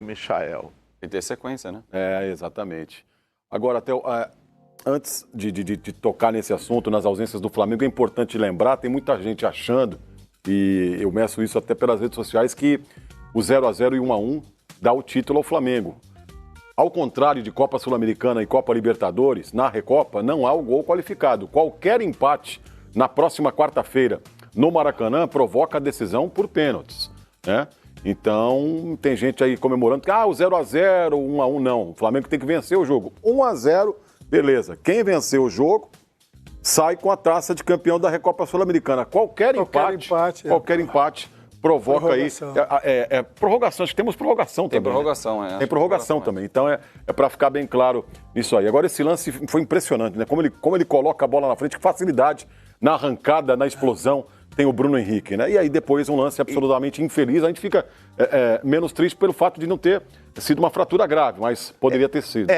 Michael. Tem que ter sequência, né? Exatamente. Agora, Theo, antes de tocar nesse assunto, nas ausências do Flamengo, é importante lembrar, tem muita gente achando, e eu meço isso até pelas redes sociais, que o 0-0 e 1-1 dá o título ao Flamengo. Ao contrário de Copa Sul-Americana e Copa Libertadores, na Recopa não há o gol qualificado. Qualquer empate na próxima quarta-feira no Maracanã provoca a decisão por pênaltis, né? Então, tem gente aí comemorando que o 0-0, 1-1, não. O Flamengo tem que vencer o jogo. 1-0, beleza. Quem venceu o jogo sai com a taça de campeão da Recopa Sul-Americana. Qualquer empate provoca prorrogação. aí. Prorrogação, acho que temos prorrogação Tem também. prorrogação, Tem prorrogação também. Então é para ficar bem claro isso aí. Agora, esse lance foi impressionante, né? Como ele coloca a bola na frente, que facilidade na arrancada, na explosão. Tem o Bruno Henrique, né? E aí depois um lance absolutamente infeliz. A gente fica menos triste pelo fato de não ter sido uma fratura grave, mas poderia ter sido.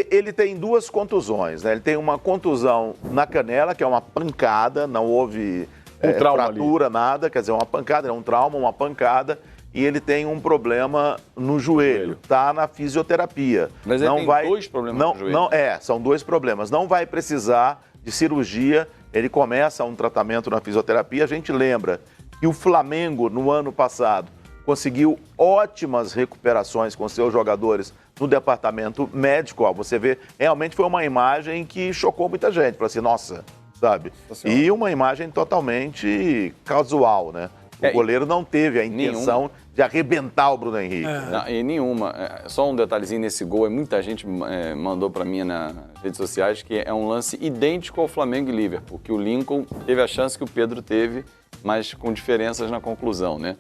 Ele tem duas contusões, né? Ele tem uma contusão na canela, que é uma pancada, não houve fratura, ali. Nada, quer dizer, uma pancada, é um trauma, uma pancada, e ele tem um problema no joelho, tá na fisioterapia. Mas ele tem dois problemas no joelho. São dois problemas. Não vai precisar de cirurgia. Ele começa um tratamento na fisioterapia. A gente lembra que o Flamengo, no ano passado, conseguiu ótimas recuperações com seus jogadores no departamento médico. Você vê, realmente foi uma imagem que chocou muita gente. Falou assim, nossa, sabe? E uma imagem totalmente casual, né? O goleiro não teve a intenção de arrebentar o Bruno Henrique. Não, e nenhuma. Só um detalhezinho nesse gol, muita gente mandou para mim nas redes sociais que é um lance idêntico ao Flamengo e Liverpool, que o Lincoln teve a chance que o Pedro teve, mas com diferenças na conclusão, né?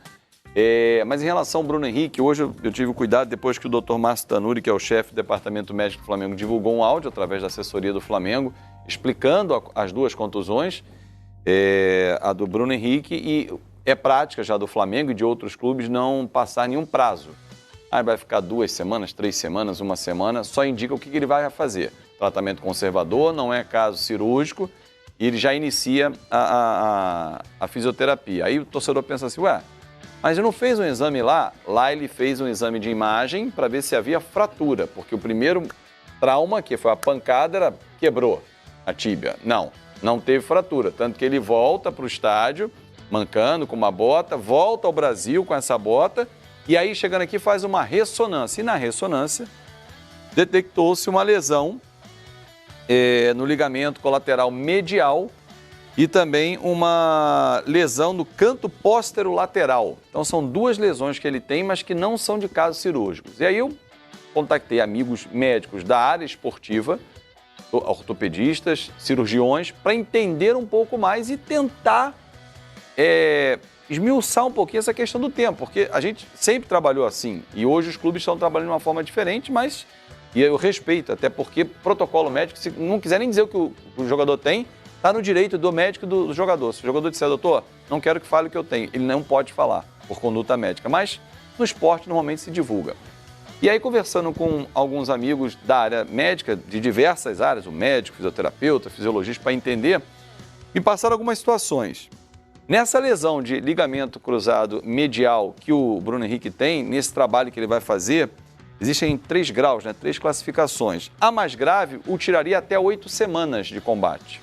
Mas em relação ao Bruno Henrique, hoje eu tive o cuidado, depois que o Dr. Márcio Tanuri, que é o chefe do Departamento Médico do Flamengo, divulgou um áudio através da assessoria do Flamengo, explicando as duas contusões, a do Bruno Henrique, e é prática já do Flamengo e de outros clubes não passar nenhum prazo. Aí vai ficar 2 semanas, 3 semanas, 1 semana, só indica o que ele vai fazer. Tratamento conservador, não é caso cirúrgico, e ele já inicia a fisioterapia. Aí o torcedor pensa assim, mas ele não fez um exame lá? Lá ele fez um exame de imagem para ver se havia fratura, porque o primeiro trauma, que foi a pancada, quebrou a tíbia. Não teve fratura, tanto que ele volta para o estádio, mancando com uma bota, volta ao Brasil com essa bota, e aí chegando aqui faz uma ressonância. E na ressonância detectou-se uma lesão no ligamento colateral medial e também uma lesão no canto póstero-lateral. Então são 2 lesões que ele tem, mas que não são de casos cirúrgicos. E aí eu contactei amigos médicos da área esportiva, ortopedistas, cirurgiões, para entender um pouco mais e tentar esmiuçar um pouquinho essa questão do tempo, porque a gente sempre trabalhou assim, e hoje os clubes estão trabalhando de uma forma diferente, mas e eu respeito, até porque protocolo médico, se não quiser nem dizer o que o jogador tem, está no direito do médico e do jogador. Se o jogador disser, doutor, não quero que fale o que eu tenho, ele não pode falar, por conduta médica, mas no esporte normalmente se divulga. E aí, conversando com alguns amigos da área médica, de diversas áreas, o médico, fisioterapeuta, fisiologista, para entender, me passaram algumas situações. Nessa lesão de ligamento cruzado medial que o Bruno Henrique tem, nesse trabalho que ele vai fazer, existem 3 graus, 3 classificações. A mais grave o tiraria até 8 semanas de combate.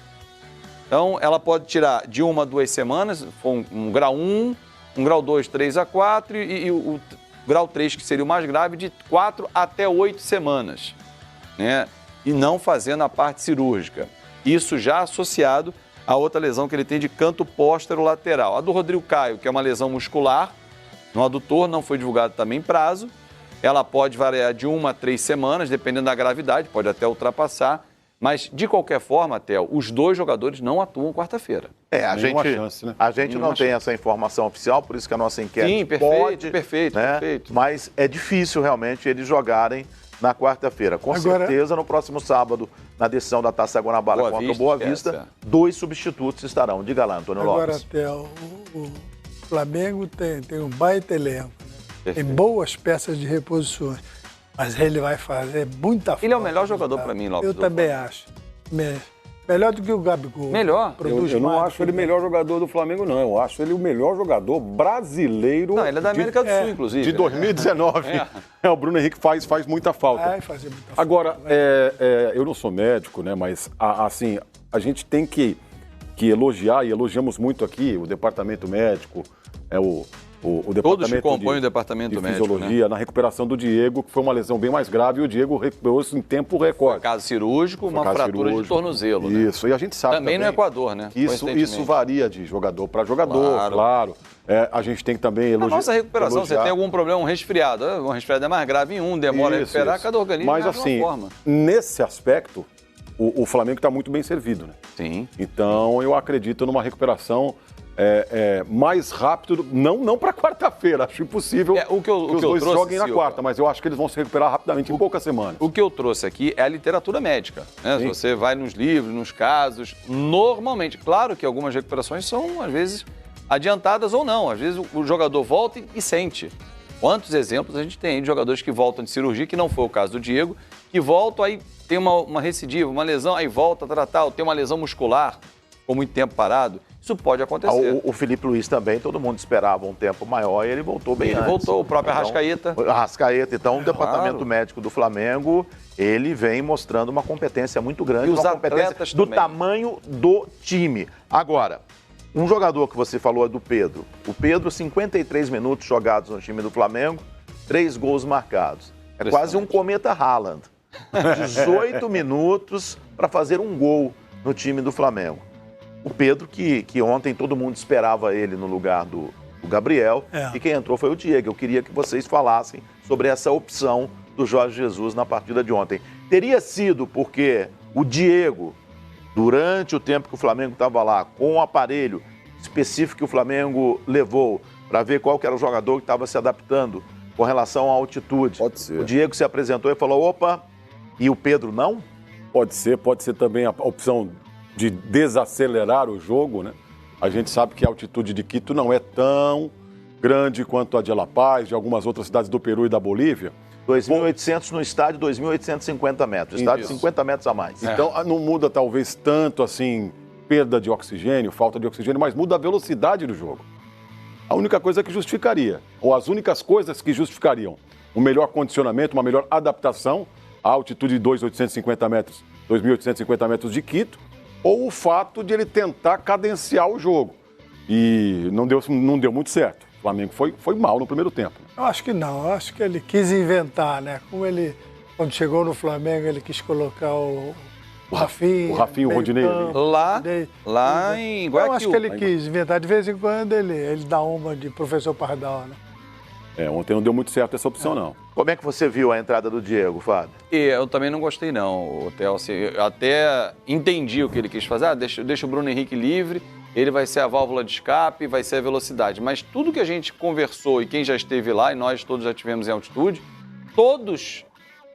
Então, ela pode tirar de 1 a 2 semanas, for um grau 1, um grau 2, 3 a 4 e o grau 3, que seria o mais grave, de 4 até 8 semanas, né? E não fazendo a parte cirúrgica. Isso já associado a outra lesão que ele tem de canto póstero-lateral. A do Rodrigo Caio, que é uma lesão muscular, no adutor, não foi divulgado também prazo. Ela pode variar de 1 a 3 semanas, dependendo da gravidade, pode até ultrapassar. Mas, de qualquer forma, Theo, os 2 jogadores não atuam quarta-feira. A gente não tem essa informação oficial, por isso que a nossa enquete perfeito. Mas é difícil realmente eles jogarem na quarta-feira. Com certeza, no próximo sábado, na decisão da Taça Guanabara contra o Boa Vista, 2 substitutos estarão. Diga lá, Antônio Lopes. Agora, Theo, o Flamengo tem um baita elenco, né? Tem boas peças de reposições, mas ele vai fazer muita falta. Ele é o melhor jogador para mim, Lopes. Eu também acho. Melhor do que o Gabigol. Melhor. Eu não acho ele o melhor jogador do Flamengo, não. Eu acho ele o melhor jogador brasileiro. Não, ele é da América do Sul, inclusive. De 2019. O Bruno Henrique faz muita falta. Fazia muita falta. Agora, eu não sou médico, né? Mas, assim, a gente tem que elogiar, e elogiamos muito aqui, o departamento médico, o departamento todos que compõem o departamento médico, fisiologia, né? Na recuperação do Diego, que foi uma lesão bem mais grave, e o Diego recuperou isso em tempo recorde. Caso cirúrgico, uma fratura de tornozelo. Isso, né? E a gente sabe também no Equador, né? Isso varia de jogador para jogador, claro. A gente tem que também elogiar. Na nossa recuperação, você tem algum problema, um resfriado. Um resfriado é mais grave em um, demora a recuperar, cada organismo Mas, assim, forma. Nesse aspecto, o Flamengo está muito bem servido, né? Sim. Então, eu acredito numa recuperação mais rápido, não para quarta-feira, acho impossível que os dois joguem na quarta, mas eu acho que eles vão se recuperar rapidamente, em poucas semanas. O que eu trouxe aqui é a literatura médica, né? Você vai nos livros, nos casos, normalmente, claro que algumas recuperações são, às vezes, adiantadas ou não, às vezes o jogador volta e sente. Quantos exemplos a gente tem de jogadores que voltam de cirurgia, que não foi o caso do Diego, que voltam, aí tem uma recidiva, uma lesão, aí volta a tratar, ou tem uma lesão muscular, ficou muito tempo parado. Isso pode acontecer. O Felipe Luiz também, todo mundo esperava um tempo maior e ele voltou bem antes. Ele voltou, o próprio Arrascaeta. Então, o departamento médico do Flamengo, ele vem mostrando uma competência muito grande, e os uma competência do também. tamanho do time. Agora, um jogador que você falou é do Pedro. O Pedro, 53 minutos jogados no time do Flamengo, 3 gols marcados. É quase um cometa Haaland. 18 minutos para fazer um gol no time do Flamengo. O Pedro, que ontem todo mundo esperava ele no lugar do Gabriel, e quem entrou foi o Diego. Eu queria que vocês falassem sobre essa opção do Jorge Jesus na partida de ontem. Teria sido porque o Diego, durante o tempo que o Flamengo estava lá, com o aparelho específico que o Flamengo levou para ver qual que era o jogador que estava se adaptando com relação à altitude. Pode ser. O Diego se apresentou e falou, opa, e o Pedro não? Pode ser também a opção de desacelerar o jogo, né? A gente sabe que a altitude de Quito não é tão grande quanto a de La Paz, de algumas outras cidades do Peru e da Bolívia. 2.800 no estádio, 2.850 metros. Estádio 50 metros a mais. Então, não muda talvez tanto assim, perda de oxigênio, falta de oxigênio, mas muda a velocidade do jogo. A única coisa que justificaria, ou as únicas coisas que justificariam um melhor condicionamento, uma melhor adaptação à altitude de 2.850 metros, 2.850 metros de Quito, ou o fato de ele tentar cadenciar o jogo. E não deu muito certo. O Flamengo foi mal no primeiro tempo. Eu acho que não. Eu acho que ele quis inventar, né? Como ele, quando chegou no Flamengo, ele quis colocar o Rafinha. O Rafinha, o Rodinei. Lá em Guayaquil. Eu acho que ele quis inventar. De vez em quando ele dá uma de professor Pardal, né? Ontem não deu muito certo essa opção, não. Como é que você viu a entrada do Diego, Fábio? Eu também não gostei, não, Theo. Eu até entendi o que ele quis fazer. Deixa o Bruno Henrique livre, ele vai ser a válvula de escape, vai ser a velocidade. Mas tudo que a gente conversou e quem já esteve lá, e nós todos já tivemos em altitude, todos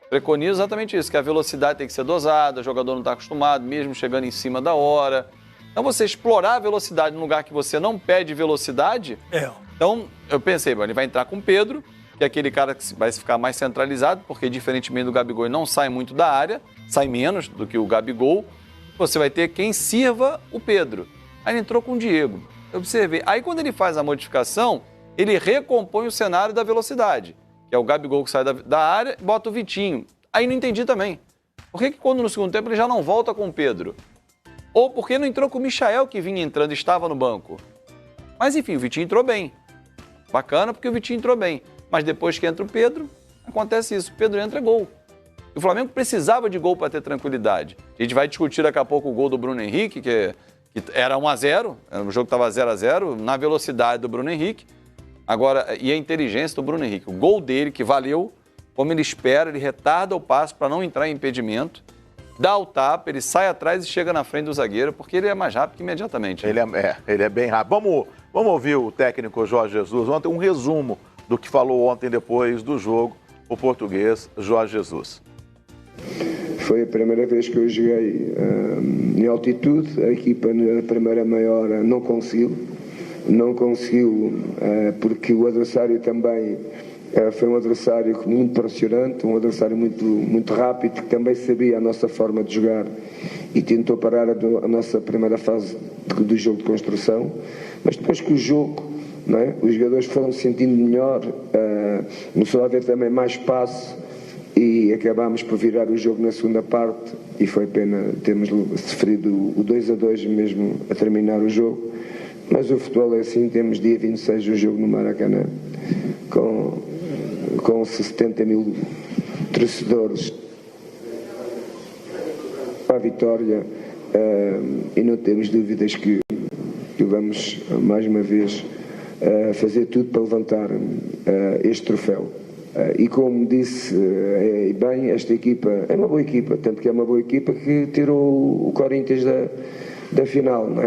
preconizam exatamente isso, que a velocidade tem que ser dosada, o jogador não está acostumado, mesmo chegando em cima da hora. Então, você explorar a velocidade num lugar que você não pede velocidade... Então, eu pensei, ele vai entrar com o Pedro, que é aquele cara que vai ficar mais centralizado, porque diferentemente do Gabigol, ele não sai muito da área, sai menos do que o Gabigol. Você vai ter quem sirva o Pedro. Aí ele entrou com o Diego. Eu observei. Aí, quando ele faz a modificação, ele recompõe o cenário da velocidade, que é o Gabigol que sai da área e bota o Vitinho. Aí não entendi também. Por que quando no segundo tempo ele já não volta com o Pedro? Ou por que não entrou com o Michael, que vinha entrando e estava no banco? Mas enfim, o Vitinho entrou bem. Bacana porque o Vitinho entrou bem. Mas depois que entra o Pedro, acontece isso. O Pedro entra, gol. E o Flamengo precisava de gol para ter tranquilidade. A gente vai discutir daqui a pouco o gol do Bruno Henrique, que era 1-0, o jogo estava 0-0, na velocidade do Bruno Henrique. Agora, e a inteligência do Bruno Henrique. O gol dele, que valeu, como ele espera, ele retarda o passo para não entrar em impedimento, dá o tapa, ele sai atrás e chega na frente do zagueiro, porque ele é mais rápido que imediatamente. Ele é bem rápido. Vamos ouvir o técnico Jorge Jesus ontem, um resumo do que falou ontem depois do jogo, o português Jorge Jesus. Foi a primeira vez que eu joguei em altitude, a equipa na primeira meia hora não conseguiu porque o adversário também Foi um adversário muito pressionante, um adversário muito rápido, que também sabia a nossa forma de jogar e tentou parar a nossa primeira fase do jogo de construção, mas depois que o jogo, não é? Os jogadores foram se sentindo melhor, começou a haver também mais espaço e acabámos por virar o jogo na segunda parte e foi pena termos sofrido o 2-2 mesmo a terminar o jogo, mas o futebol é assim. Temos dia 26 um jogo no Maracanã com 70 mil torcedores para a vitória, e não temos dúvidas que vamos mais uma vez fazer tudo para levantar este troféu. E como disse bem, esta equipa é uma boa equipa, tanto que é uma boa equipa que tirou o Corinthians da final, não é?